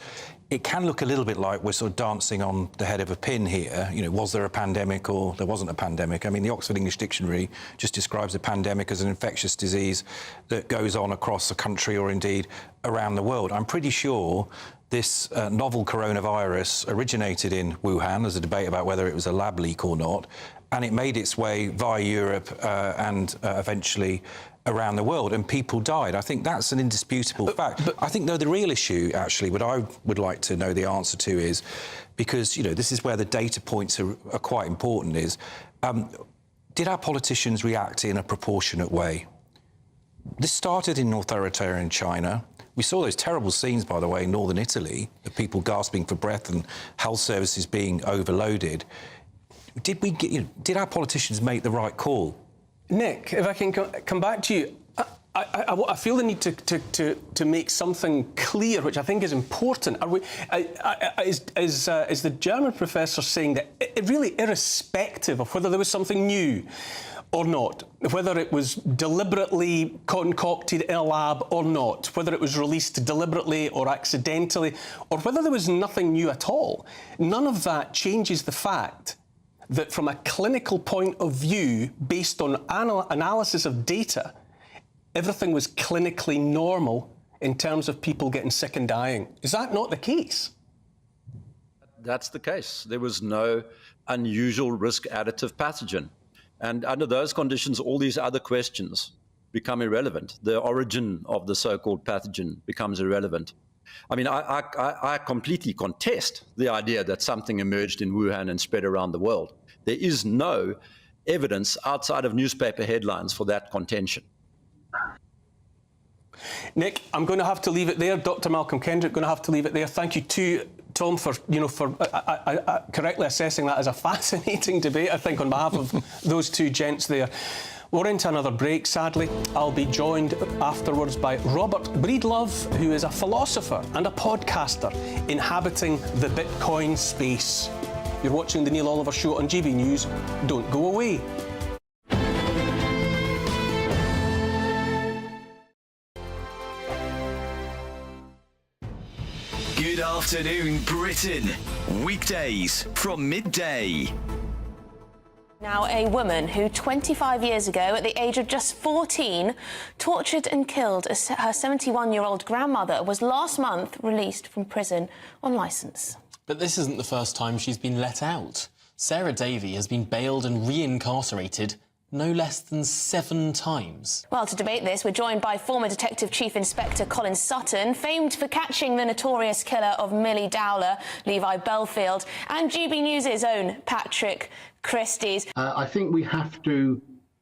it can look a little bit like we're sort of dancing on the head of a pin here. You know, was there a pandemic or there wasn't a pandemic? I mean, the Oxford English Dictionary just describes a pandemic as an infectious disease that goes on across a country or indeed around the world. I'm pretty sure this novel coronavirus originated in Wuhan. There's a debate about whether it was a lab leak or not, and it made its way via Europe and eventually around the world, and people died. I think that's an indisputable fact. But I think, though, the real issue, actually, what I would like to know the answer to is, because, you know, this is where the data points are quite important, is did our politicians react in a proportionate way? This started in authoritarian China. We saw those terrible scenes, by the way, in northern Italy, of people gasping for breath and health services being overloaded. Did our politicians make the right call? Nick, if I can come back to you, I feel the need to make something clear, which I think is important. Is the German professor saying that really irrespective of whether there was something new or not, whether it was deliberately concocted in a lab or not, whether it was released deliberately or accidentally, or whether there was nothing new at all, none of that changes the fact that from a clinical point of view, based on analysis of data, everything was clinically normal in terms of people getting sick and dying. Is that not the case? That's the case. There was no unusual risk additive pathogen. And under those conditions, all these other questions become irrelevant. The origin of the so-called pathogen becomes irrelevant. I mean, I completely contest the idea that something emerged in Wuhan and spread around the world. There is no evidence outside of newspaper headlines for that contention. Nick, I'm going to have to leave it there. Dr. Malcolm Kendrick, going to have to leave it there. Thank you to Tom for correctly assessing that as a fascinating debate, I think, on behalf of those two gents there. We're into another break, sadly. I'll be joined afterwards by Robert Breedlove, who is a philosopher and a podcaster inhabiting the Bitcoin space. You're watching The Neil Oliver Show on GB News. Don't go away. Good afternoon, Britain. Weekdays from midday. Now, a woman who 25 years ago, at the age of just 14, tortured and killed her 71-year-old grandmother was last month released from prison on licence. But this isn't the first time she's been let out. Sarah Davey has been bailed and re-incarcerated no less than 7 times. Well, to debate this, we're joined by former Detective Chief Inspector Colin Sutton, famed for catching the notorious killer of Millie Dowler, Levi Belfield, and GB News' own Patrick Christie's. I think we have to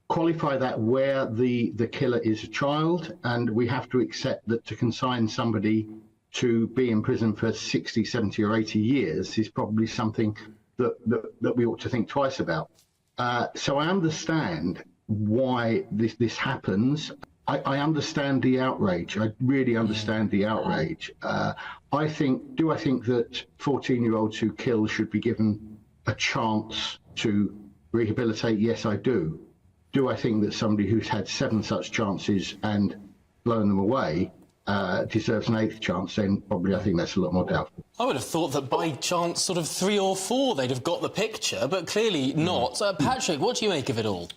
qualify that where the killer is a child, and we have to accept that to consign somebody to be in prison for 60, 70 or 80 years is probably something that we ought to think twice about. So I understand why this happens. I understand the outrage. I really understand the outrage. I think that 14-year-olds who kill should be given a chance to rehabilitate? Yes, I do. Do I think that somebody who's had 7 such chances and blown them away deserves an 8th chance? Then probably I think that's a lot more doubtful. I would have thought that by chance, sort of 3 or 4, they'd have got the picture, but clearly not. Patrick, what do you make of it all?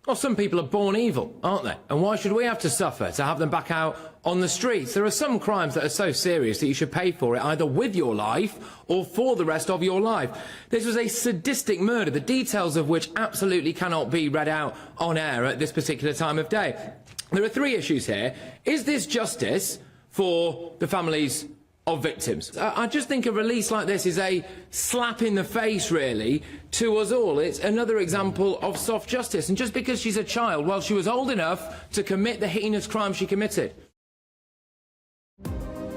Well, some people are born evil, aren't they? And why should we have to suffer to have them back out on the streets? There are some crimes that are so serious that you should pay for it either with your life or for the rest of your life. This was a sadistic murder, the details of which absolutely cannot be read out on air at this particular time of day. There are 3 issues here. Is this justice for the families of victims? I just think a release like this is a slap in the face, really, to us all. It's another example of soft justice. And just because she's a child, well, she was old enough to commit the heinous crime she committed.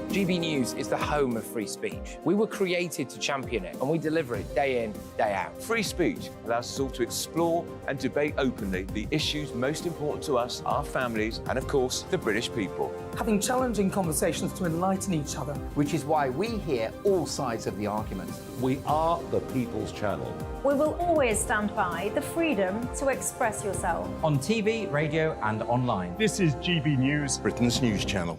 GB News is the home of free speech. We were created to champion it, and we deliver it day in, day out. Free speech allows us all to explore and debate openly the issues most important to us, our families, and of course, the British people. Having challenging conversations to enlighten each other. Which is why we hear all sides of the argument. We are the People's Channel. We will always stand by the freedom to express yourself. On TV, radio and online. This is GB News, Britain's news channel.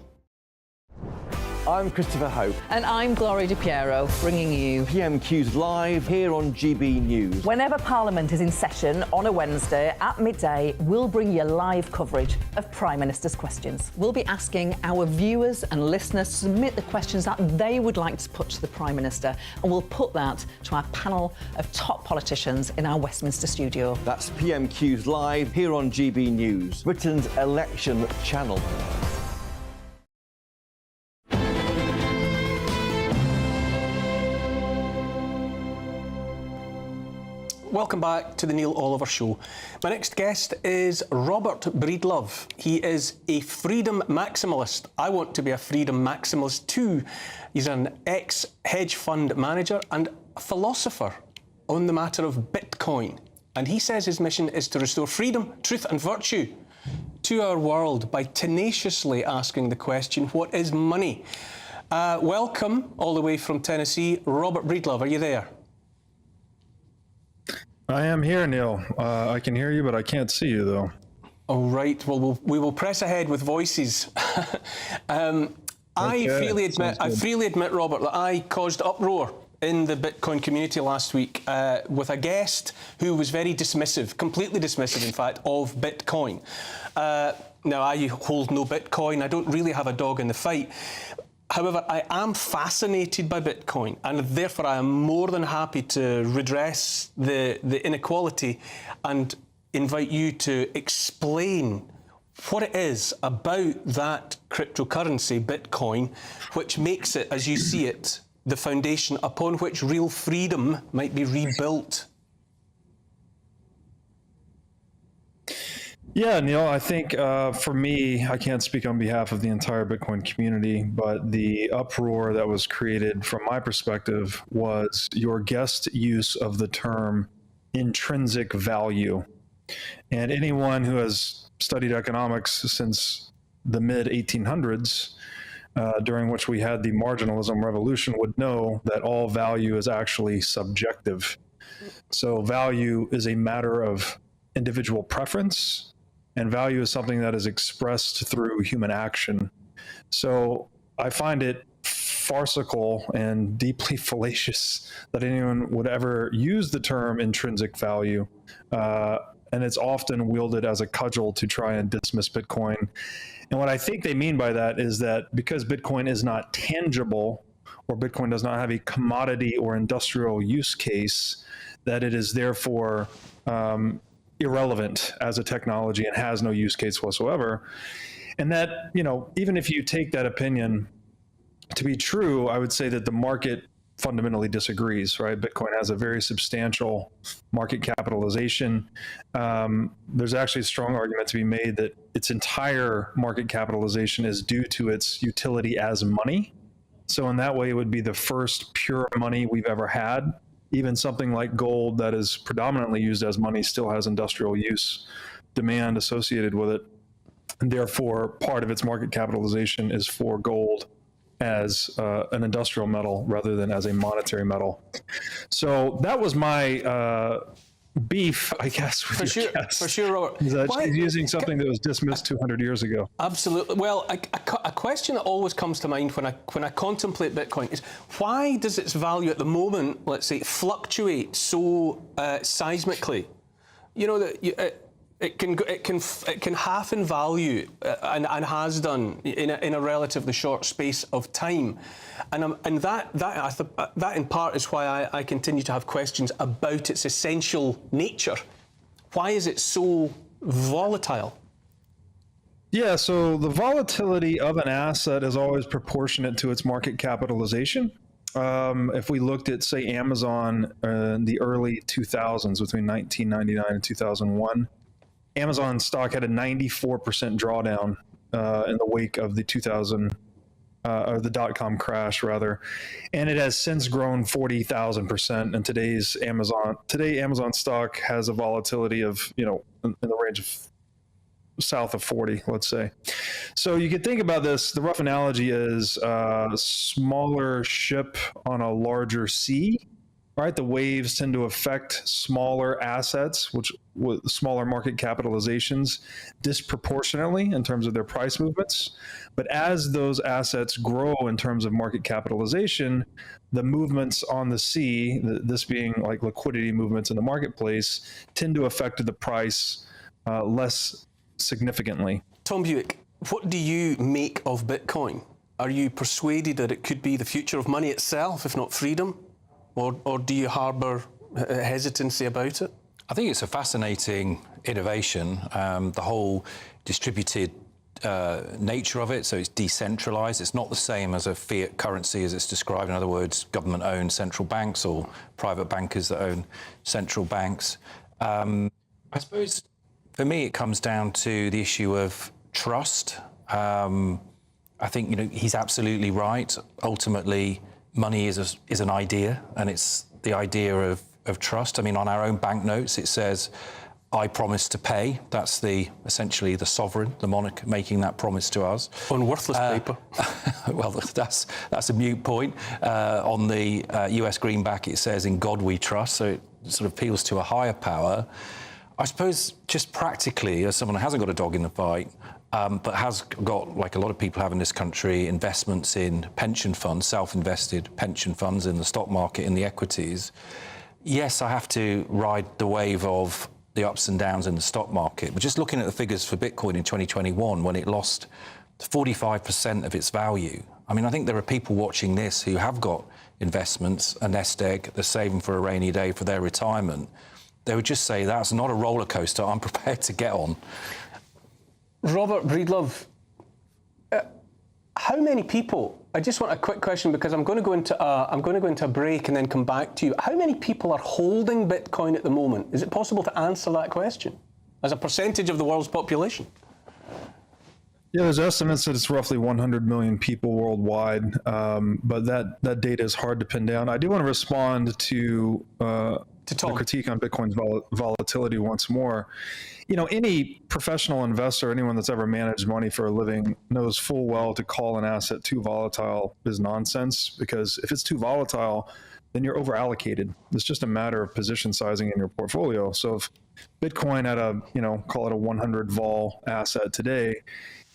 I'm Christopher Hope. And I'm Gloria Di Piero, bringing you PMQ's live here on GB News. Whenever Parliament is in session on a Wednesday at midday, we'll bring you live coverage of Prime Minister's questions. We'll be asking our viewers and listeners to submit the questions that they would like to put to the Prime Minister, and we'll put that to our panel of top politicians in our Westminster studio. That's PMQ's live here on GB News, Britain's election channel. Welcome back to the Neil Oliver Show. My next guest is Robert Breedlove. He is a freedom maximalist. I want to be a freedom maximalist too. He's an ex-hedge fund manager and a philosopher on the matter of Bitcoin. And he says his mission is to restore freedom, truth and virtue to our world by tenaciously asking the question, what is money? Welcome, all the way from Tennessee, Robert Breedlove. Are you there? I am here, Neil. I can hear you, but I can't see you, though. All right. Well, we will press ahead with voices. I freely admit, Robert, that I caused uproar in the Bitcoin community last week with a guest who was very dismissive, completely dismissive, in fact, of Bitcoin. Now, I hold no Bitcoin. I don't really have a dog in the fight. However, I am fascinated by Bitcoin, and therefore I am more than happy to redress the inequality and invite you to explain what it is about that cryptocurrency, Bitcoin, which makes it, as you see it, the foundation upon which real freedom might be rebuilt. Yeah, Neil, I think for me, I can't speak on behalf of the entire Bitcoin community, but the uproar that was created from my perspective was your guest use of the term intrinsic value. And anyone who has studied economics since the mid-1800s, during which we had the marginalism revolution, would know that all value is actually subjective. So value is a matter of individual preference, and value is something that is expressed through human action. So I find it farcical and deeply fallacious that anyone would ever use the term intrinsic value. And it's often wielded as a cudgel to try and dismiss Bitcoin. And what I think they mean by that is that because Bitcoin is not tangible, or Bitcoin does not have a commodity or industrial use case, that it is therefore irrelevant as a technology and has no use case whatsoever. And that, you know, even if you take that opinion to be true, I would say that the market fundamentally disagrees, right? Bitcoin has a very substantial market capitalization. There's actually a strong argument to be made that its entire market capitalization is due to its utility as money. So in that way, it would be the first pure money we've ever had. Even something like gold that is predominantly used as money still has industrial use demand associated with it. And therefore, part of its market capitalization is for gold as an industrial metal rather than as a monetary metal. So that was my beef, I guess, with your guest. For sure, Robert. Is that she's using something that was dismissed 200 years ago. Absolutely. Well, a question that always comes to mind when I contemplate Bitcoin is, why does its value at the moment, let's say, fluctuate so seismically? You know, that it can half in value and has done in a relatively short space of time, and that in part is why I continue to have questions about its essential nature. Why is it so volatile? Yeah, so the volatility of an asset is always proportionate to its market capitalization. If we looked at, say, Amazon in the early 2000s, between 1999 and 2001, Amazon stock had a 94% drawdown in the wake of the or the dot-com crash, rather, and it has since grown 40,000%. And today Amazon stock has a volatility of, you know, in the range of south of 40, let's say. So you could think about this. The rough analogy is a smaller ship on a larger sea. Right, the waves tend to affect smaller assets, which with smaller market capitalizations, disproportionately in terms of their price movements. But as those assets grow in terms of market capitalization, the movements on the sea, this being like liquidity movements in the marketplace, tend to affect the price less significantly. Tom Buick, what do you make of Bitcoin? Are you persuaded that it could be the future of money itself, if not freedom? Or do you harbour hesitancy about it? I think it's a fascinating innovation, the whole distributed nature of it. So it's decentralised. It's not the same as a fiat currency as it's described. In other words, government-owned central banks or private bankers that own central banks. I suppose for me it comes down to the issue of trust. I think, you know, he's absolutely right. Ultimately, money is an idea, and it's the idea of trust. I mean, on our own banknotes, it says, "I promise to pay." That's essentially the sovereign, the monarch, making that promise to us. On worthless paper. Well, that's a moot point. On the US greenback, it says, "In God we trust." So it sort of appeals to a higher power. I suppose, just practically, as someone who hasn't got a dog in the fight, but has got, like a lot of people have in this country, investments in pension funds, self-invested pension funds in the stock market, in the equities. Yes, I have to ride the wave of the ups and downs in the stock market. But just looking at the figures for Bitcoin in 2021, when it lost 45% of its value, I mean, I think there are people watching this who have got investments, a nest egg, they're saving for a rainy day for their retirement. They would just say, that's not a roller coaster I'm prepared to get on. Robert Breedlove, how many people? I just want a quick question because I'm going to go into a break and then come back to you. How many people are holding Bitcoin at the moment? Is it possible to answer that question as a percentage of the world's population? Yeah, there's estimates that it's roughly 100 million people worldwide, but that data is hard to pin down. I do want to respond to the critique on Bitcoin's volatility once more. You know, any professional investor, anyone that's ever managed money for a living, knows full well to call an asset too volatile is nonsense, because if it's too volatile, then you're over allocated. It's just a matter of position sizing in your portfolio. So if Bitcoin at a, call it a 100 vol asset today,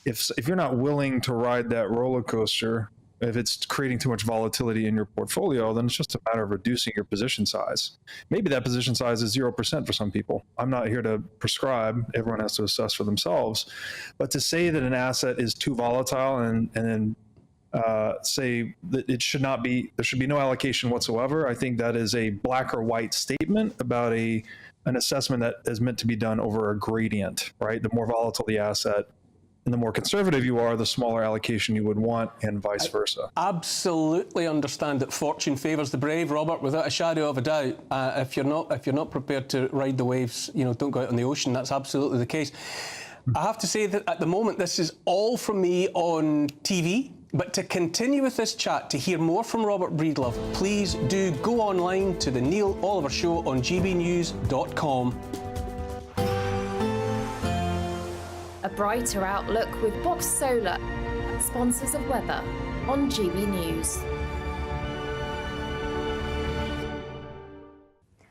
if you're not willing to ride that roller coaster, if it's creating too much volatility in your portfolio, then it's just a matter of reducing your position size. Maybe that position size is 0% for some people. I'm not here to prescribe. Everyone has to assess for themselves. But to say that an asset is too volatile and then say that it should not be, there should be no allocation whatsoever, I think that is a black or white statement about an assessment that is meant to be done over a gradient, right? The more volatile the asset, and the more conservative you are, the smaller allocation you would want, and vice versa. Absolutely understand that fortune favours the brave, Robert, without a shadow of a doubt. If you're not prepared to ride the waves, don't go out on the ocean. That's absolutely the case. I have to say that at the moment, this is all from me on TV. But to continue with this chat, to hear more from Robert Breedlove, please do go online to the Neil Oliver Show on gbnews.com. A brighter outlook with Box Solar, sponsors of weather on GB News.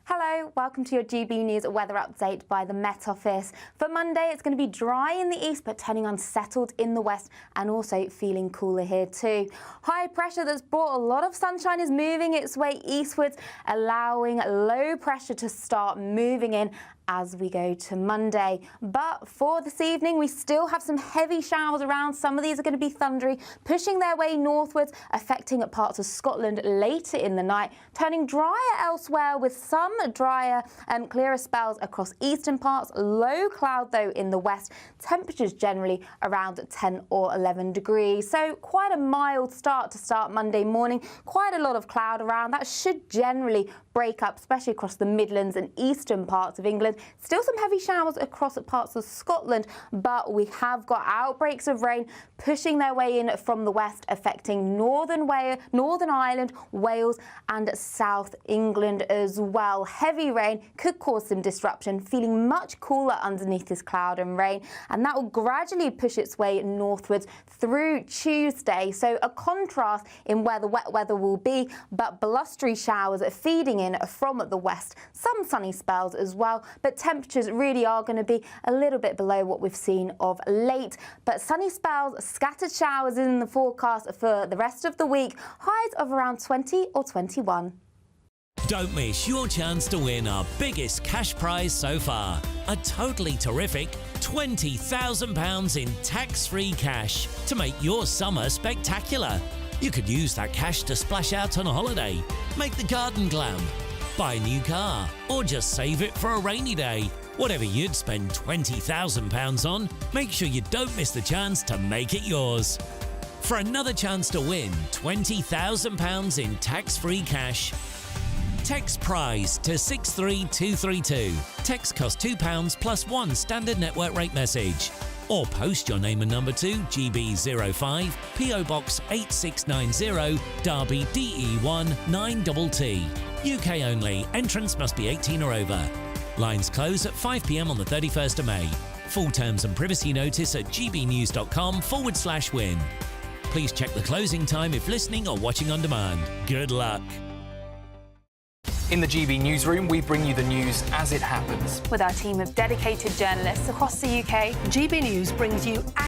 Hello, welcome to your GB News weather update by the Met Office. For Monday, it's going to be dry in the east, but turning unsettled in the west, and also feeling cooler here too. High pressure that's brought a lot of sunshine is moving its way eastwards, allowing low pressure to start moving in as we go to Monday. But for this evening, we still have some heavy showers around. Some of these are going to be thundery, pushing their way northwards, affecting parts of Scotland later in the night, turning drier elsewhere with some drier and clearer spells across eastern parts. Low cloud, though, in the west. Temperatures generally around 10 or 11 degrees. So quite a mild start to start Monday morning. Quite a lot of cloud around. That should generally break up, especially across the Midlands and eastern parts of England. Still some heavy showers across parts of Scotland, but we have got outbreaks of rain pushing their way in from the west, affecting Northern Ireland, Wales and South England as well. Heavy rain could cause some disruption, feeling much cooler underneath this cloud and rain, and that will gradually push its way northwards through Tuesday. So a contrast in where the wet weather will be, but blustery showers are feeding in from the west. Some sunny spells as well, but temperatures really are going to be a little bit below what we've seen of late. But sunny spells, scattered showers in the forecast for the rest of the week. Highs of around 20 or 21. Don't miss your chance to win our biggest cash prize so far. A totally terrific £20,000 in tax-free cash to make your summer spectacular. You could use that cash to splash out on a holiday, make the garden glam, buy a new car, or just save it for a rainy day. Whatever you'd spend £20,000 on, make sure you don't miss the chance to make it yours. For another chance to win £20,000 in tax-free cash, text PRIZE to 63232. Text costs £2 plus one standard network rate message. Or post your name and number to GB05, PO Box 8690, Derby DE1 9TT. UK only. Entrance must be 18 or over. Lines close at 5 p.m. on the 31st of May. Full terms and privacy notice at gbnews.com/win. Please check the closing time if listening or watching on demand. Good luck. In the GB Newsroom, we bring you the news as it happens. With our team of dedicated journalists across the UK, GB News brings you